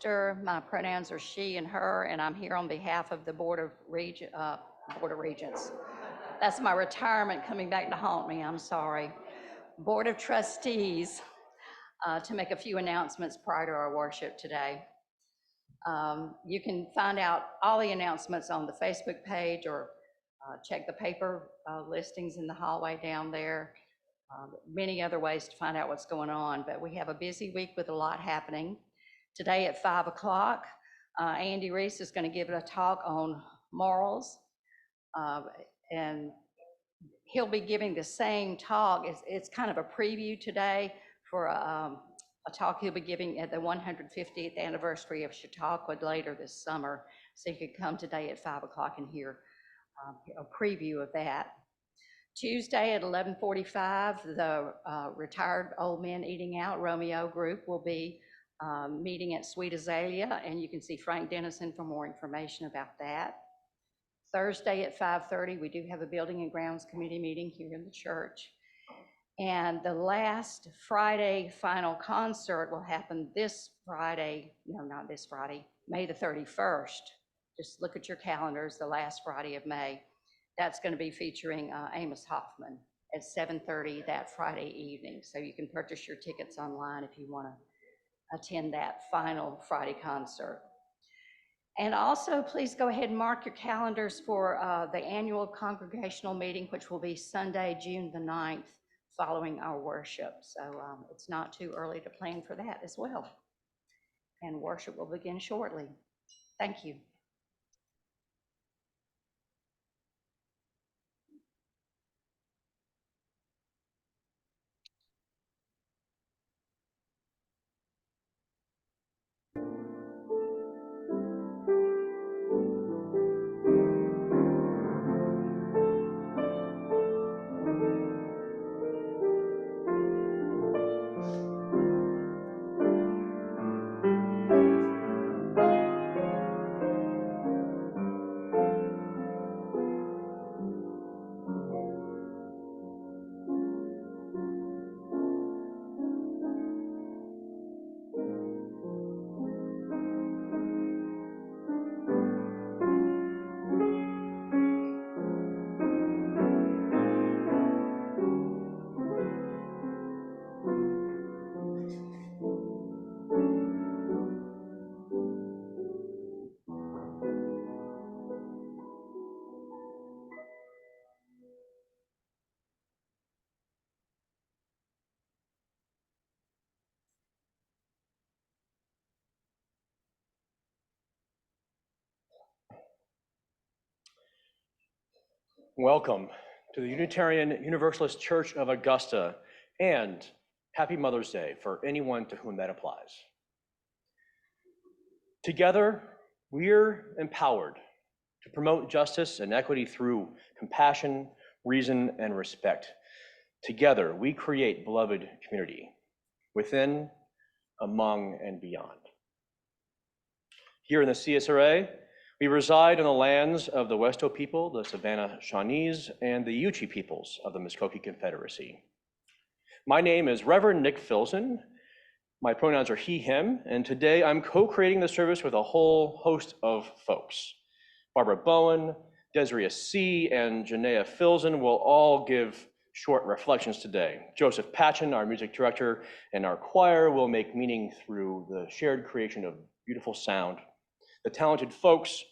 pastor. My pronouns are she and her, and I'm here on behalf of the Board of Regents. That's my retirement coming back to haunt me, I'm sorry. Board of Trustees, to make a few announcements prior to our worship today. You can find out all the announcements on the Facebook page or check the paper listings in the hallway down there. Many other ways to find out what's going on, but we have a busy week with a lot happening. Today at 5 o'clock, Andy Reese is going to give a talk on morals, and he'll be giving the same talk. It's kind of a preview today for a talk he'll be giving at the 150th anniversary of Chautauqua later this summer. So you could come today at 5 o'clock and hear a preview of that. Tuesday at 11:45, the Retired Old Men Eating Out Romeo group will be meeting at Sweet Azalea, and you can see Frank Dennison for more information about that. Thursday at 5:30, we do have a Building and Grounds Committee meeting here in the church. And the last Friday final concert will happen this Friday, no, not this Friday, May the 31st. Just look at your calendars, the last Friday of May. That's going to be featuring Amos Hoffman at 7:30 that Friday evening. So you can purchase your tickets online if you want to attend that final Friday concert. And also, please go ahead and mark your calendars for the annual congregational meeting, which will be Sunday, June the 9th, following our worship. So it's not too early to plan for that as well. And worship will begin shortly. Thank you. Welcome to the Unitarian Universalist Church of Augusta, and happy Mother's Day for anyone to whom that applies. Together, we're empowered to promote justice and equity through compassion, reason, and respect. Together, we create beloved community within, among, and beyond. Here in the CSRA, we reside on the lands of the Westo people, the Savannah Shawnees, and the Yuchi peoples of the Muskogee Confederacy. My name is Rev Nic Filzen. My pronouns are he, him, and today I'm co-creating the service with a whole host of folks. Barbara Bowen, Desria Seay, and Janeya Filzen will all give short reflections today. Josef, Patchen, our music director, and our choir will make meaning through the shared creation of beautiful sound. The talented folks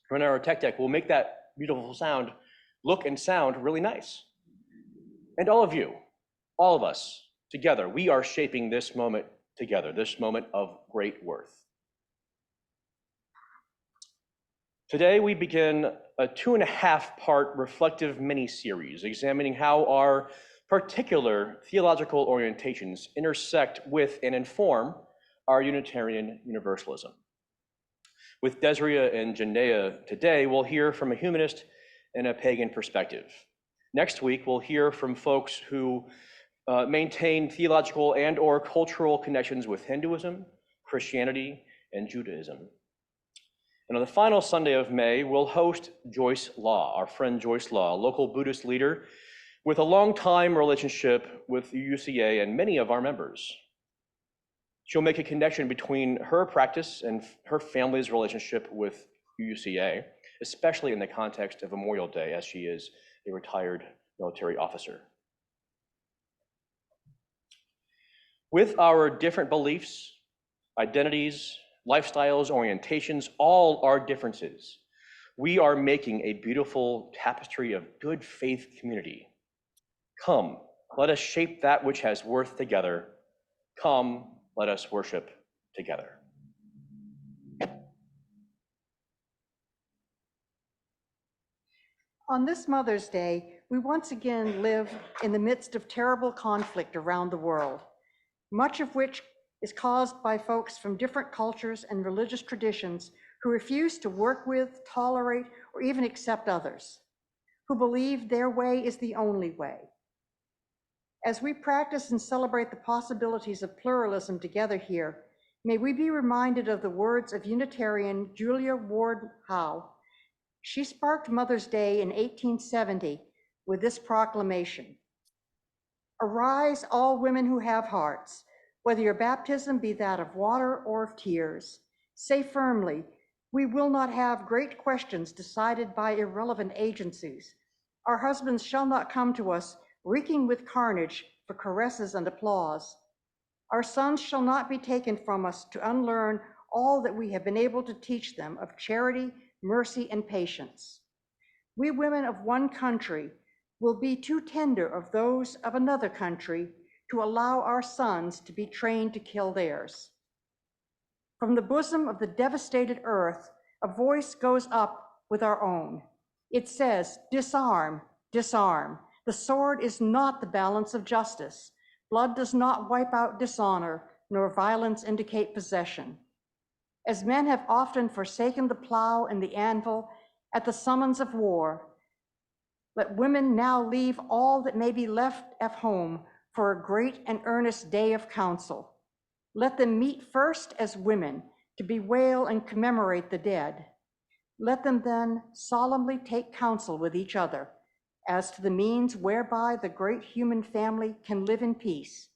from our tech deck will make that beautiful sound look and sound really nice. And all of you, all of us together, we are shaping this moment together, this moment of great worth. Today we begin a 2.5-part reflective mini-series examining how our particular theological orientations intersect with and inform our Unitarian Universalism. With Desria and Janeya today, we'll hear from a humanist and a pagan perspective. Next week, we'll hear from folks who maintain theological and or cultural connections with Hinduism, Christianity, and Judaism. And on the final Sunday of May, we'll host Joyce Law, our friend Joyce Law, a local Buddhist leader with a long-time relationship with the UCA and many of our members. She'll make a connection between her practice and her family's relationship with UCA, especially in the context of Memorial Day, as she is a retired military officer. With our different beliefs, identities, lifestyles, orientations, all our differences, we are making a beautiful tapestry of good faith community. Come, let us shape that which has worth together. Come, let us worship together. On this Mother's Day, we once again live in the midst of terrible conflict around the world, much of which is caused by folks from different cultures and religious traditions who refuse to work with, tolerate, or even accept others, who believe their way is the only way. As we practice and celebrate the possibilities of pluralism together here, may we be reminded of the words of Unitarian Julia Ward Howe. She sparked Mother's Day in 1870 with this proclamation: "Arise, all women who have hearts, whether your baptism be that of water or of tears. Say firmly, we will not have great questions decided by irrelevant agencies. Our husbands shall not come to us reeking with carnage for caresses and applause. Our sons shall not be taken from us to unlearn all that we have been able to teach them of charity, mercy, and patience. We women of one country will be too tender of those of another country to allow our sons to be trained to kill theirs." From the bosom of the devastated earth, a voice goes up with our own. It says, "Disarm, disarm. The sword is not the balance of justice. Blood does not wipe out dishonor, nor violence indicate possession. As men have often forsaken the plow and the anvil at the summons of war, let women now leave all that may be left at home for a great and earnest day of council. Let them meet first as women to bewail and commemorate the dead. Let them then solemnly take counsel with each other as to the means whereby the great human family can live in peace,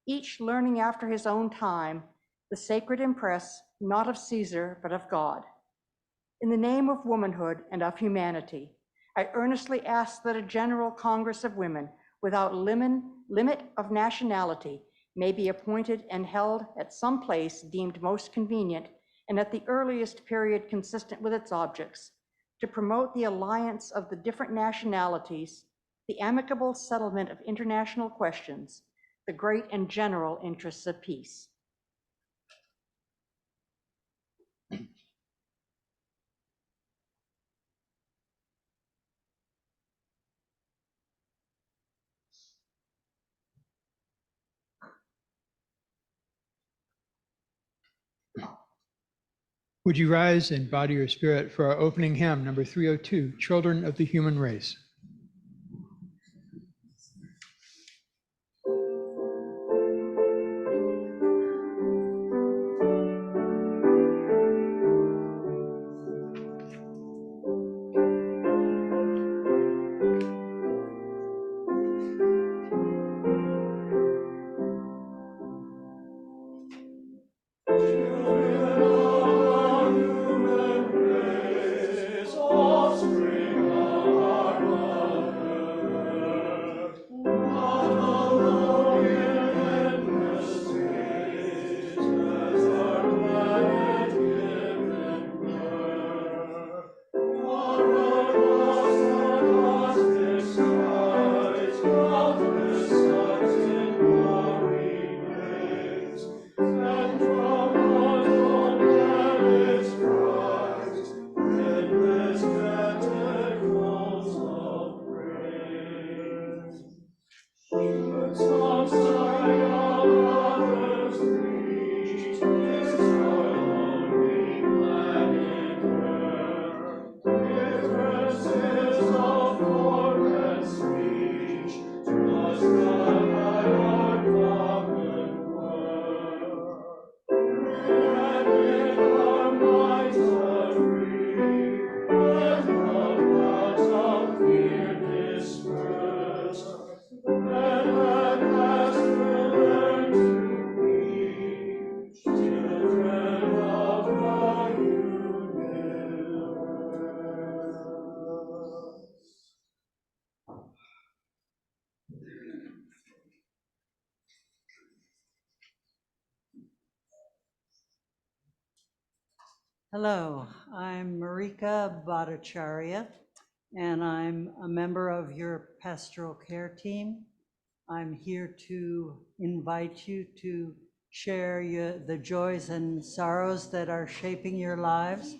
each learning after his own time the sacred impress, not of Caesar, but of God. In the name of womanhood and of humanity, I earnestly ask that a general Congress of Women, without limit of nationality, may be appointed and held at some place deemed most convenient and at the earliest period consistent with its objects, to promote the alliance of the different nationalities, the amicable settlement of international questions, the great and general interests of peace." Would you rise in body or spirit for our opening hymn, number 302, Children of the Human Race? Offspring of our Hello, I'm Marika Bhattacharya, and I'm a member of your pastoral care team. I'm here to invite you to share the joys and sorrows that are shaping your lives.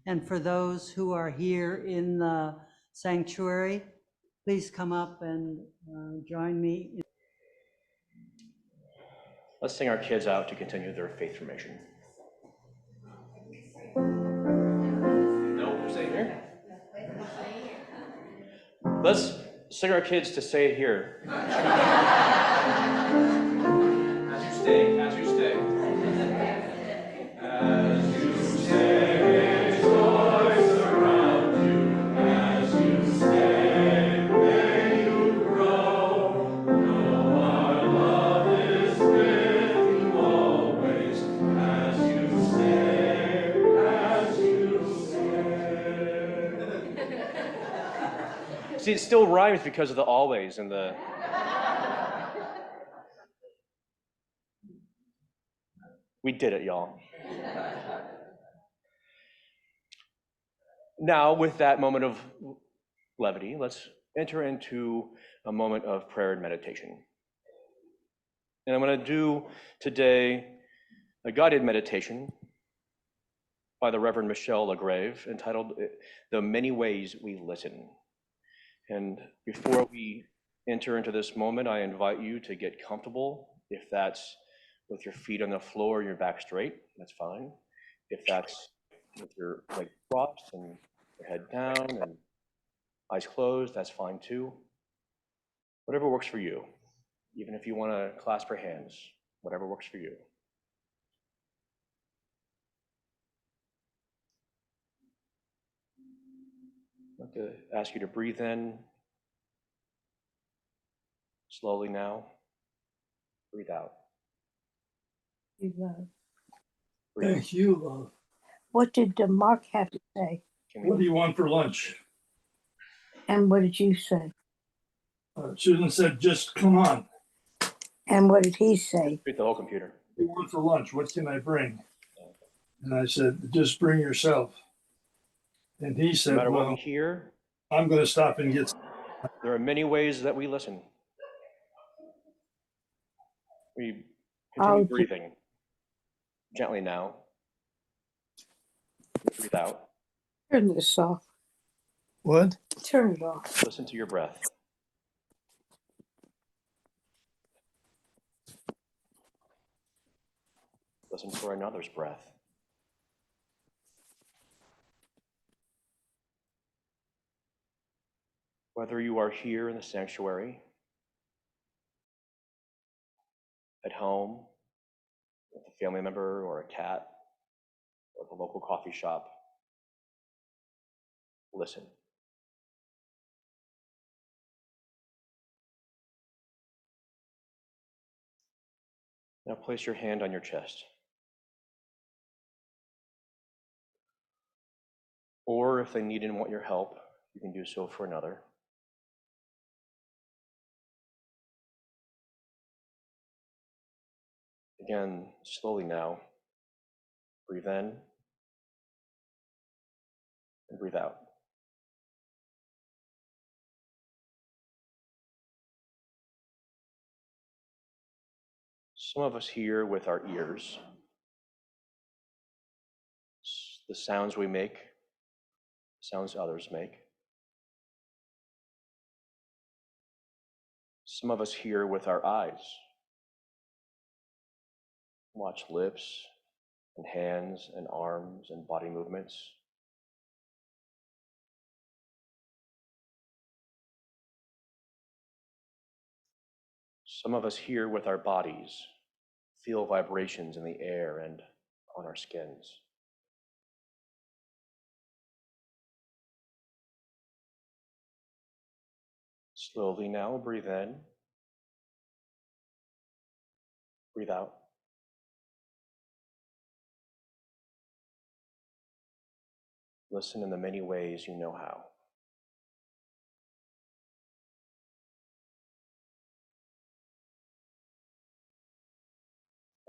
And for those who are here in the sanctuary, please come up and join me. Let's sing our kids out to continue their faith formation. No, we're staying here. Let's sing our kids to stay here. As you stay, as you stay. As you stay, joy surround you. As you stay, may you grow. Know our love is with you always. As you stay, as you stay. See, it still rhymes because of the always and the. We did it, y'all. Now, with that moment of levity, let's enter into a moment of prayer and meditation. And I'm going to do today a guided meditation by the Reverend Michelle LaGrave entitled The Many Ways We Listen. And before we enter into this moment, I invite you to get comfortable. If that's with your feet on the floor and your back straight, that's fine. If that's with your legs crossed and your head down and eyes closed, that's fine too. Whatever works for you. Even if you want to clasp your hands, whatever works for you. I'd like to ask you to breathe in slowly now. Breathe out. You love. Breathe in. Thank you, love. What did Mark have to say? What do you want for lunch? And what did you say? Susan said, just come on. And what did he say? Treat the whole computer. What do you want for lunch? What can I bring? And I said, just bring yourself. And he No said, matter what we well, hear, I'm going to stop and get. there are many ways that we listen. We continue breathing gently now. Breathe out. Turn this off. What? Turn it off. Listen to your breath. Listen for another's breath. Whether you are here in the sanctuary, at home, with a family member or a cat, or at the local coffee shop, listen. Now place your hand on your chest. Or if they need and want your help, you can do so for another. Again, slowly now, breathe in and breathe out. Some of us hear with our ears the sounds we make, sounds others make. Some of us hear with our eyes, watch lips and hands and arms and body movements. Some of us hear with our bodies, feel vibrations in the air and on our skins. Slowly now, breathe in, breathe out. Listen in the many ways you know how.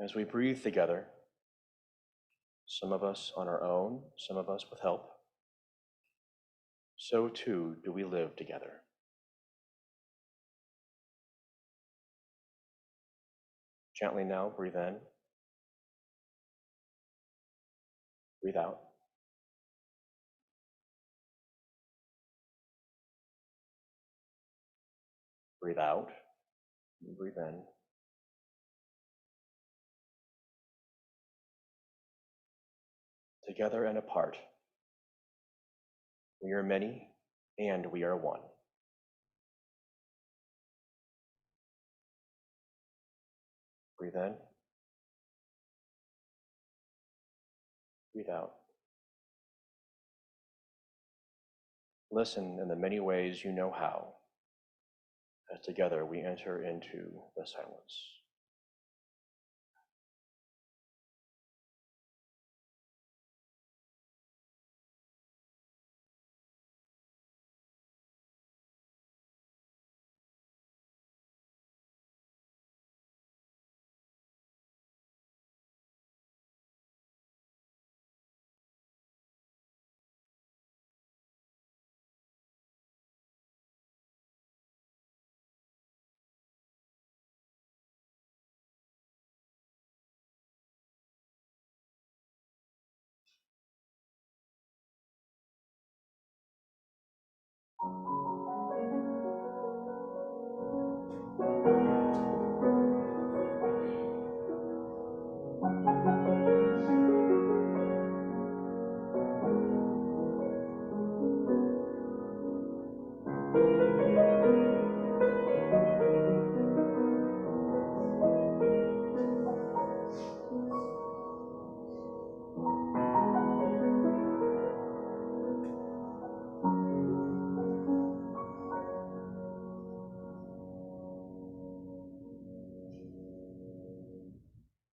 As we breathe together, some of us on our own, some of us with help. So too do we live together. Gently now, breathe in. Breathe out. Breathe out. Breathe in. Together and apart, we are many and we are one. Breathe in. Breathe out. Listen in the many ways you know how, as together we enter into the silence.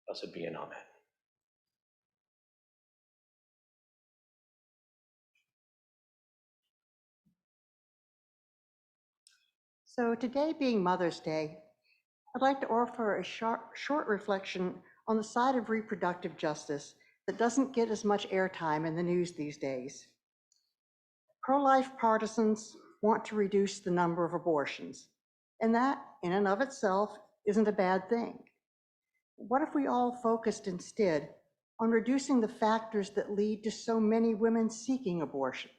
Blessed be and amen. So today being Mother's Day, I'd like to offer a short reflection on the side of reproductive justice that doesn't get as much airtime in the news these days. Pro-life partisans want to reduce the number of abortions, and that in and of itself isn't a bad thing. What if we all focused instead on reducing the factors that lead to so many women seeking abortions?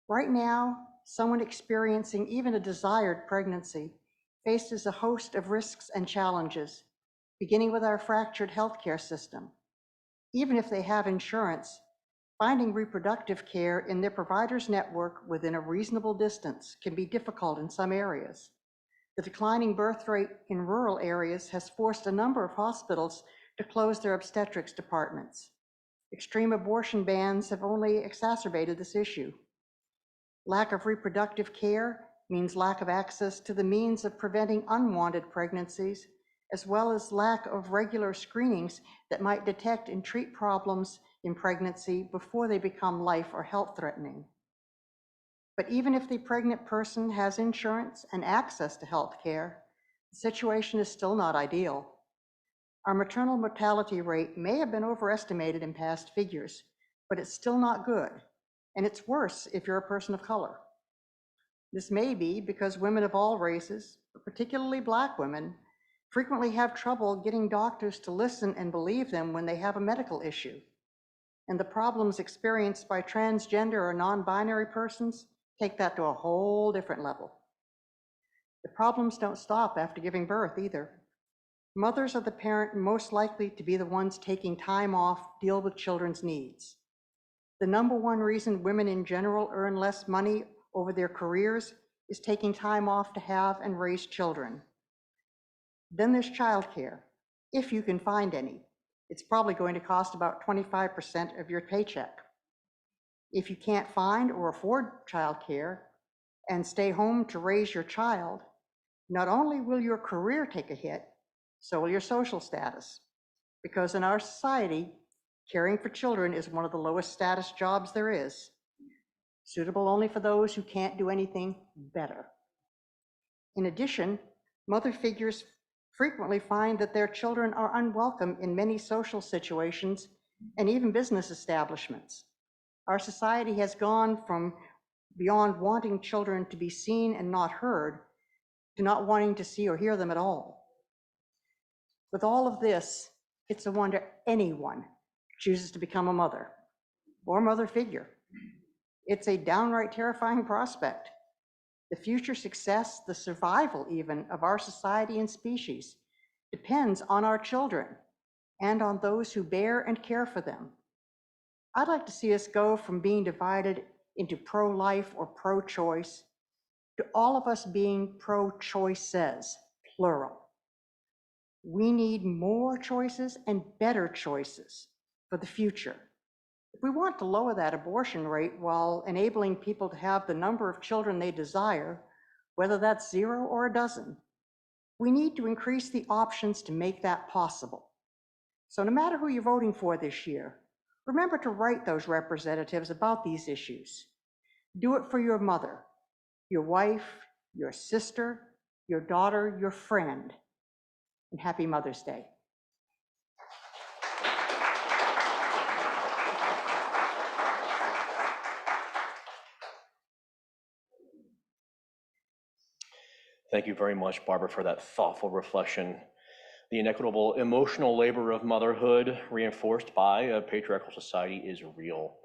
Right now, someone experiencing even a desired pregnancy faces a host of risks and challenges, beginning with our fractured healthcare system. Even if they have insurance, finding reproductive care in their provider's network within a reasonable distance can be difficult in some areas. The declining birth rate in rural areas has forced a number of hospitals to close their obstetrics departments. Extreme abortion bans have only exacerbated this issue. Lack of reproductive care means lack of access to the means of preventing unwanted pregnancies, as well as lack of regular screenings that might detect and treat problems in pregnancy before they become life or health threatening. But even if the pregnant person has insurance and access to health care, the situation is still not ideal. Our maternal mortality rate may have been overestimated in past figures, but it's still not good. And it's worse if you're a person of color. This may be because women of all races, but particularly Black women, frequently have trouble getting doctors to listen and believe them when they have a medical issue. And the problems experienced by transgender or non-binary persons take that to a whole different level. The problems don't stop after giving birth either. Mothers are the parent most likely to be the ones taking time off to deal with children's needs. The number one reason women in general earn less money over their careers is taking time off to have and raise children. Then there's childcare, if you can find any. It's probably going to cost about 25% of your paycheck. If you can't find or afford childcare and stay home to raise your child, not only will your career take a hit, so will your social status. Because in our society, caring for children is one of the lowest status jobs there is, suitable only for those who can't do anything better. In addition, mother figures frequently find that their children are unwelcome in many social situations and even business establishments. Our society has gone from beyond wanting children to be seen and not heard to not wanting to see or hear them at all. With all of this, it's a wonder anyone chooses to become a mother or mother figure. It's a downright terrifying prospect. The future success, the survival even, of our society and species depends on our children and on those who bear and care for them. I'd like to see us go from being divided into pro-life or pro-choice to all of us being pro-choices, plural. We need more choices and better choices for the future. If we want to lower that abortion rate while enabling people to have the number of children they desire, whether that's 0 or a dozen, we need to increase the options to make that possible. So no matter who you're voting for this year, remember to write those representatives about these issues. Do it for your mother, your wife, your sister, your daughter, your friend. And happy Mother's Day. Thank you very much, Barbara, for that thoughtful reflection. The inequitable emotional labor of motherhood, reinforced by a patriarchal society, is real.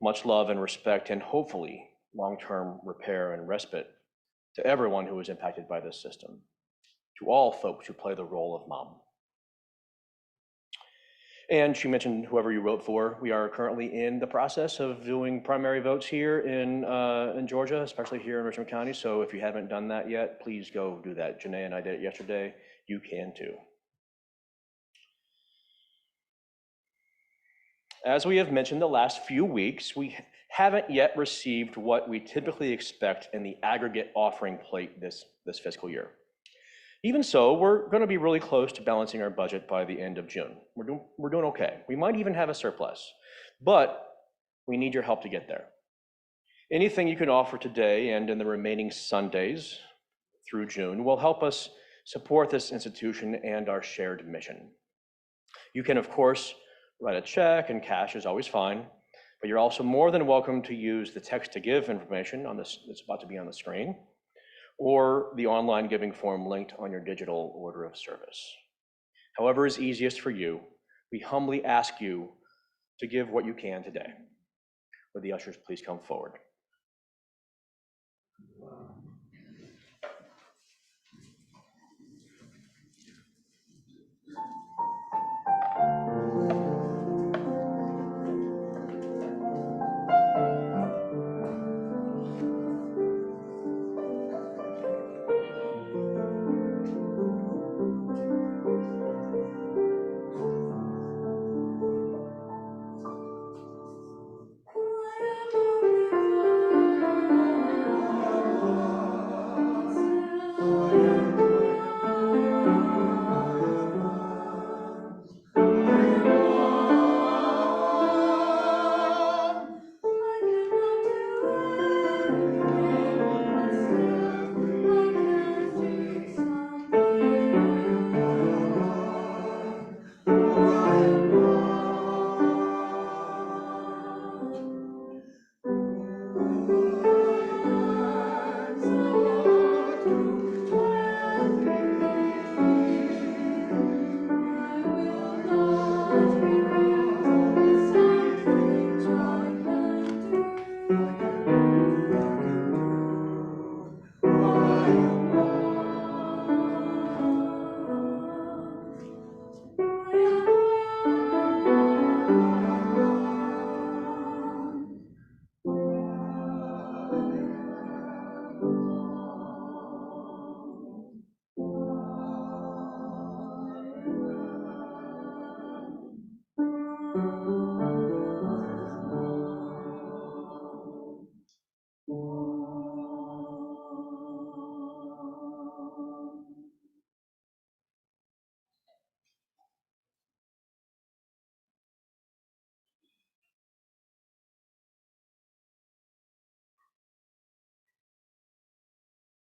Much love and respect, and hopefully long-term repair and respite to everyone who is impacted by this system, to all folks who play the role of mom. And she mentioned whoever you wrote for. We are currently in the process of doing primary votes here in Georgia, especially here in Richmond County. So if you haven't done that yet, please go do that. Janeya and I did it yesterday. You can too. As we have mentioned the last few weeks, we haven't yet received what we typically expect in the aggregate offering plate this fiscal year. Even so, we're going to be really close to balancing our budget by the end of June. We're doing okay. We might even have a surplus, but we need your help to get there. Anything you can offer today and in the remaining Sundays through June will help us support this institution and our shared mission. You can, of course, write a check, and cash is always fine, but you're also more than welcome to use the text to give information on this that's about to be on the screen, or the online giving form linked on your digital order of service. However is easiest for you, we humbly ask you to give what you can today. Would the ushers please come forward?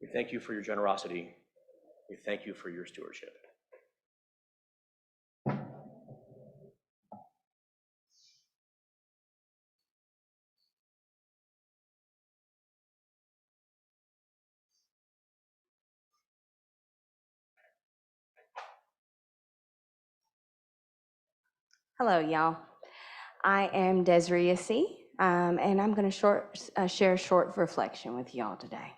We thank you for your generosity. We thank you for your stewardship. Hello, y'all. I am Desria Seay, and I'm going to share a short reflection with y'all today.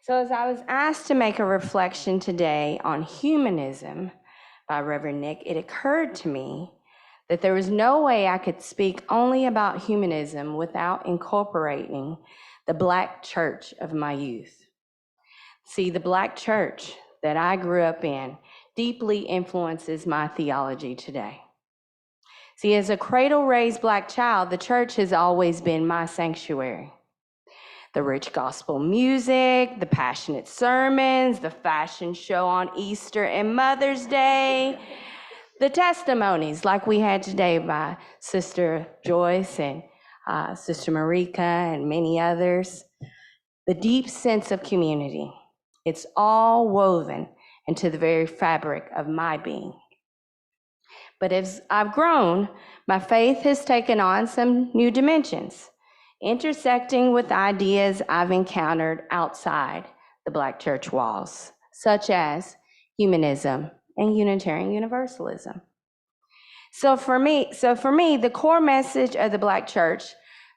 So as I was asked to make a reflection today on humanism by Rev Nic, it occurred to me that there was no way I could speak only about humanism without incorporating the Black church of my youth. See, the Black church that I grew up in deeply influences my theology today. See, as a cradle-raised Black child, the church has always been my sanctuary. The rich gospel music, the passionate sermons, the fashion show on Easter and Mother's Day, the testimonies like we had today by Sister Joyce and Sister Marika and many others, the deep sense of community. It's all woven into the very fabric of my being. But as I've grown, my faith has taken on some new dimensions, intersecting with ideas I've encountered outside the Black church walls, such as humanism and Unitarian Universalism. So for me, the core message of the Black church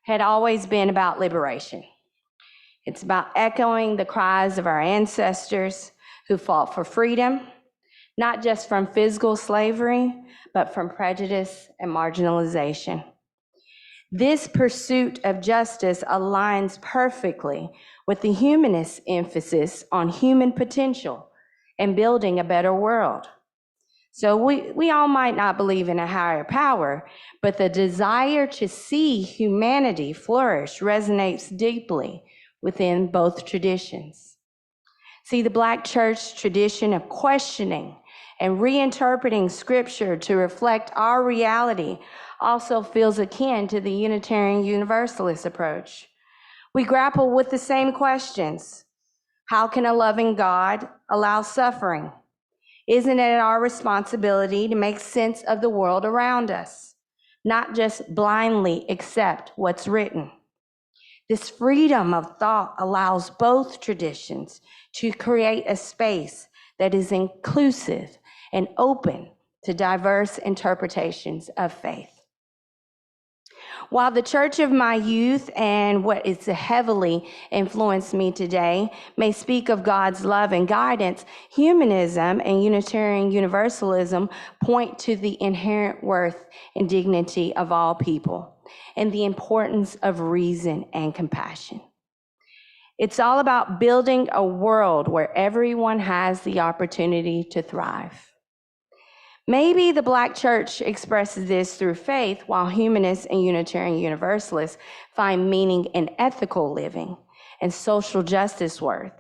had always been about liberation. It's about echoing the cries of our ancestors who fought for freedom, not just from physical slavery, but from prejudice and marginalization. This pursuit of justice aligns perfectly with the humanist emphasis on human potential and building a better world. So we all might not believe in a higher power, but the desire to see humanity flourish resonates deeply within both traditions. See, the Black church tradition of questioning and reinterpreting scripture to reflect our reality also feels akin to the Unitarian Universalist approach. We grapple with the same questions. How can a loving God allow suffering? Isn't it our responsibility to make sense of the world around us, not just blindly accept what's written? This freedom of thought allows both traditions to create a space that is inclusive and open to diverse interpretations of faith. While the church of my youth and what is heavily influenced me today may speak of God's love and guidance, humanism and Unitarian Universalism point to the inherent worth and dignity of all people and the importance of reason and compassion. It's all about building a world where everyone has the opportunity to thrive. Maybe the Black church expresses this through faith, while humanists and Unitarian Universalists find meaning in ethical living and social justice worth.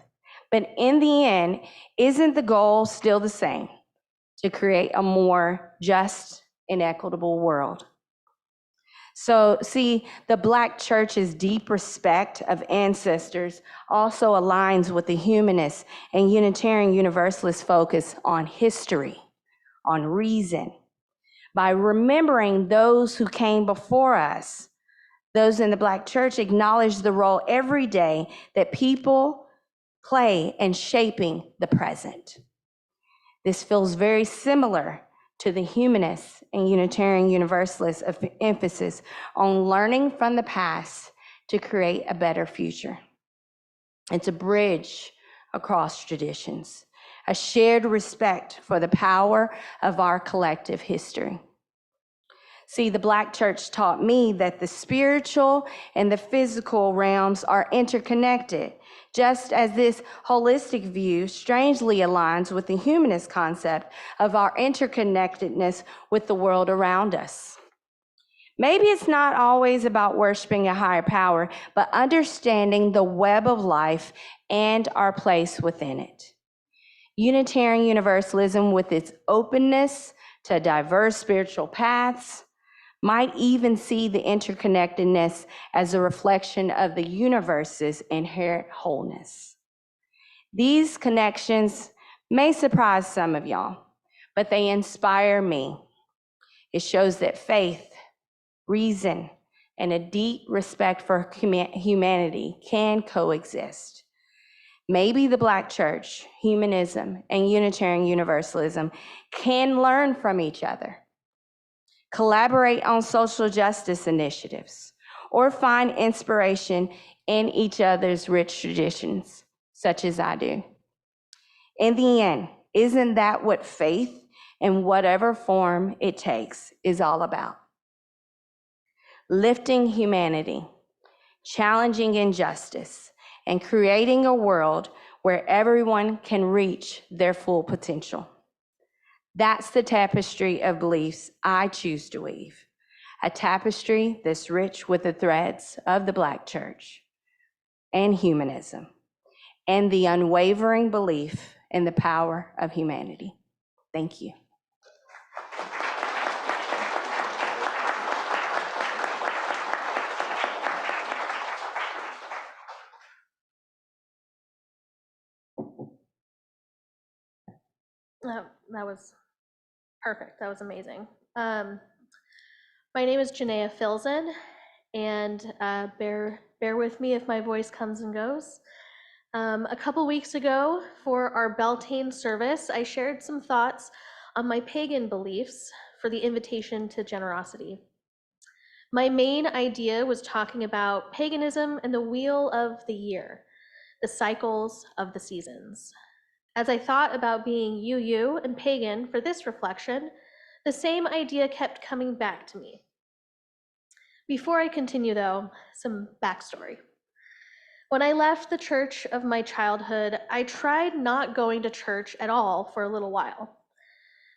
But in the end, isn't the goal still the same? To create a more just and equitable world. So see, the Black church's deep respect of ancestors also aligns with the humanist and Unitarian Universalist focus on history, on reason. By remembering those who came before us, those in the Black church acknowledge the role every day that people play in shaping the present. This feels very similar to the humanist and Unitarian Universalist emphasis on learning from the past to create a better future. It's a bridge across traditions, a shared respect for the power of our collective history. See, the Black church taught me that the spiritual and the physical realms are interconnected, just as this holistic view strangely aligns with the humanist concept of our interconnectedness with the world around us. Maybe it's not always about worshiping a higher power, but understanding the web of life and our place within it. Unitarian Universalism, with its openness to diverse spiritual paths, might even see the interconnectedness as a reflection of the universe's inherent wholeness. These connections may surprise some of y'all, but they inspire me. It shows that faith, reason, and a deep respect for humanity can coexist. Maybe the Black church, humanism, and Unitarian Universalism can learn from each other, collaborate on social justice initiatives, or find inspiration in each other's rich traditions, such as I do. In the end, isn't that what faith, in whatever form it takes, is all about? Lifting humanity, challenging injustice, and creating a world where everyone can reach their full potential. That's the tapestry of beliefs I choose to weave, a tapestry that's rich with the threads of the Black church and humanism and the unwavering belief in the power of humanity. Thank you. That was perfect. That was amazing. My name is Janeya and Filzen, and bear with me if my voice comes and goes. A couple weeks ago, for our Beltane service, I shared some thoughts on my pagan beliefs for the invitation to generosity. My main idea was talking about paganism and the wheel of the year, the cycles of the seasons. As I thought about being UU and pagan for this reflection, the same idea kept coming back to me. Before I continue, though, some backstory. When I left the church of my childhood, I tried not going to church at all for a little while.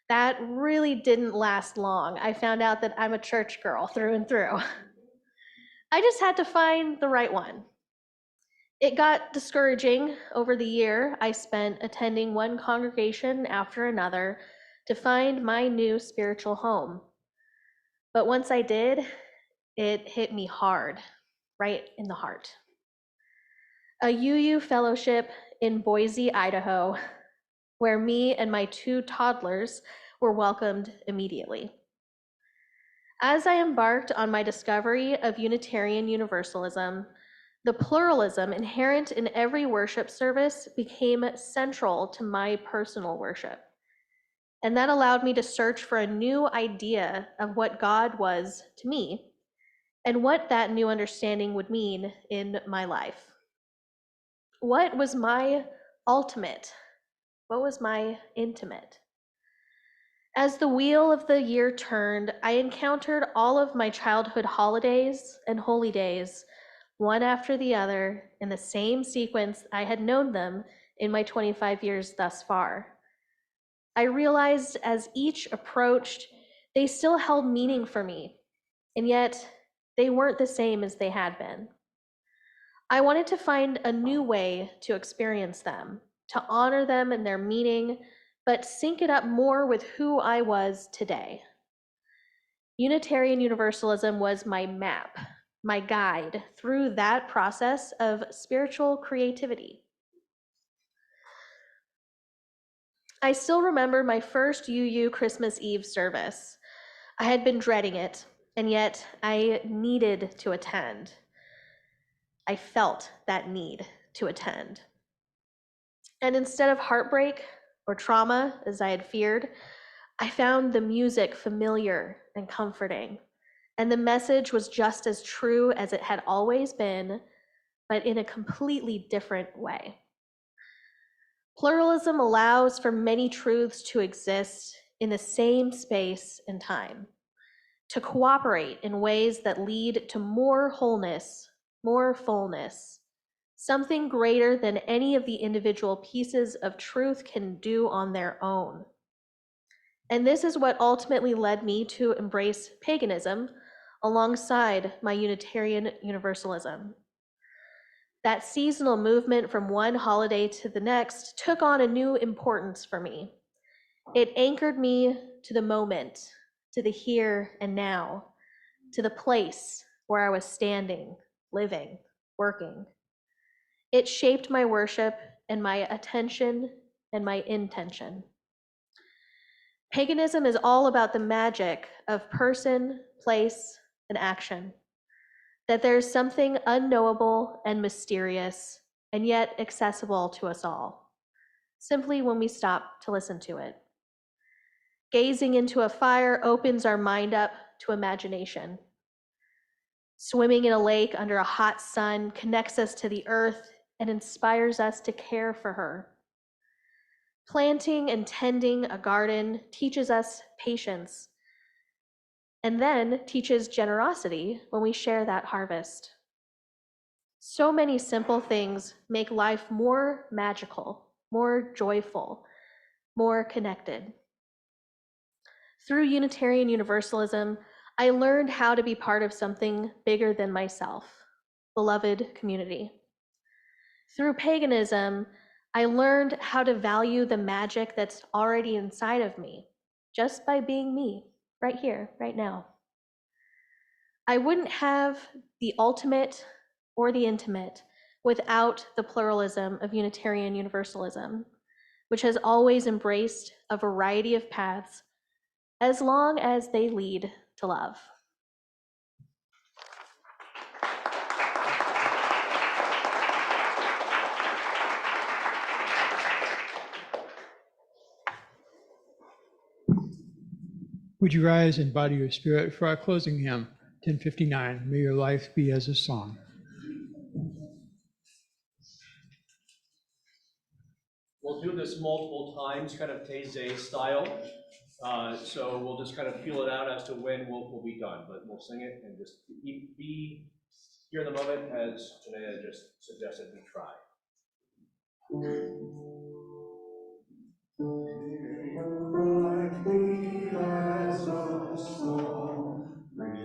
That really didn't last long. I found out that I'm a church girl through and through. I just had to find the right one. It got discouraging over the year I spent attending one congregation after another to find my new spiritual home. But once I did, it hit me hard, right in the heart. A UU fellowship in Boise, Idaho, where me and my 2 toddlers were welcomed immediately. As I embarked on my discovery of Unitarian Universalism, the pluralism inherent in every worship service became central to my personal worship. And that allowed me to search for a new idea of what God was to me and what that new understanding would mean in my life. What was my ultimate? What was my intimate? As the wheel of the year turned, I encountered all of my childhood holidays and holy days, one after the other, in the same sequence I had known them in my 25 years thus far. I realized as each approached, they still held meaning for me, and yet they weren't the same as they had been. I wanted to find a new way to experience them, to honor them and their meaning, but sync it up more with who I was today. Unitarian Universalism was my map, my guide through that process of spiritual creativity. I still remember my first UU Christmas Eve service. I had been dreading it, and yet I needed to attend. I felt that need to attend. And instead of heartbreak or trauma, as I had feared, I found the music familiar and comforting. And the message was just as true as it had always been, but in a completely different way. Pluralism allows for many truths to exist in the same space and time, to cooperate in ways that lead to more wholeness, more fullness, something greater than any of the individual pieces of truth can do on their own. And this is what ultimately led me to embrace paganism alongside my Unitarian Universalism. That seasonal movement from one holiday to the next took on a new importance for me. It anchored me to the moment, to the here and now, to the place where I was standing, living, working. It shaped my worship and my attention and my intention. Paganism is all about the magic of person, place, and action. That there's something unknowable and mysterious, and yet accessible to us all, simply when we stop to listen to it. Gazing into a fire opens our mind up to imagination. Swimming in a lake under a hot sun connects us to the earth and inspires us to care for her. Planting and tending a garden teaches us patience, and then teaches generosity when we share that harvest. So many simple things make life more magical, more joyful, more connected. Through Unitarian Universalism, I learned how to be part of something bigger than myself, beloved community. Through paganism, I learned how to value the magic that's already inside of me, just by being me, right here, right now. I wouldn't have the ultimate or the intimate without the pluralism of Unitarian Universalism, which has always embraced a variety of paths as long as they lead to love. Would you rise and body your spirit for our closing hymn, 1059, May Your Life Be as a Song. We'll do this multiple times, kind of Taizé style. So we'll just kind of feel it out as to when we'll be done, but we'll sing it and just be here in the moment as Janeya just suggested we try.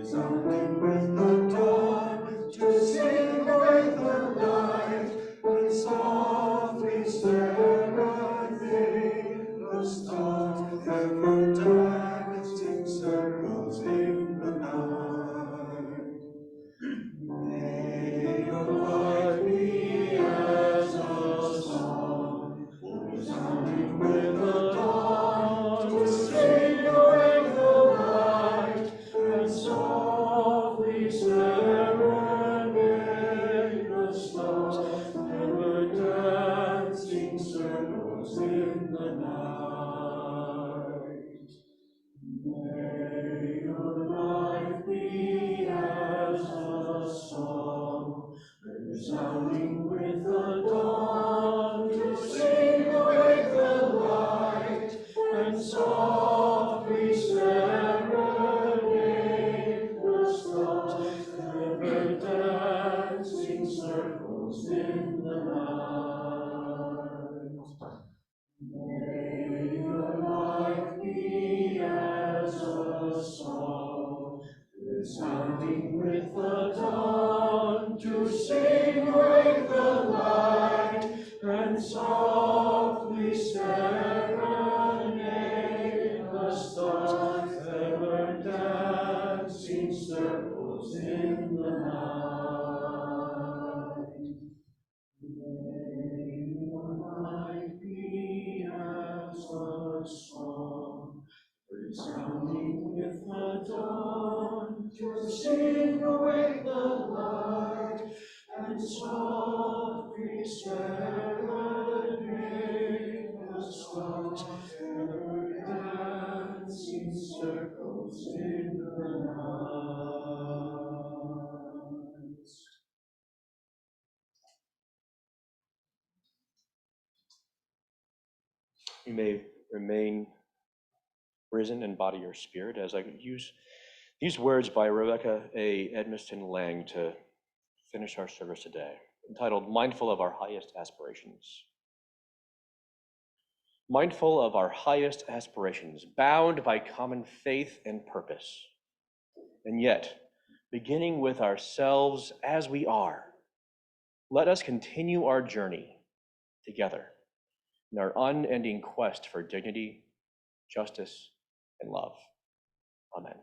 Resounding with the dawn, to sing away the light, and softly serenade the stars, ever dancing circles in the night. May your life be as a song, resounding with the dawn, to sing away the light, and softly serenade the stars, ever dancing circles in the night. May your life be as a song, resounding with the dawn, to sing away the light, and softly serenade the stars, ever dancing circles in the night. May your life be as a song, resounding with the dawn, to sing away the light, and softly serenade the stars, ever dancing circles in the night. May your life be as a song, resounding with the dawn, to sing away the light, and softly serenade the stars, ever dancing circles in the night. You may remain risen and body your spirit as I use these words by Rebecca A. Edmiston Lang to finish our service today, entitled Mindful of Our Highest Aspirations. Mindful of our highest aspirations, bound by common faith and purpose, and yet beginning with ourselves as we are, let us continue our journey together in our unending quest for dignity, justice, and love. Amen.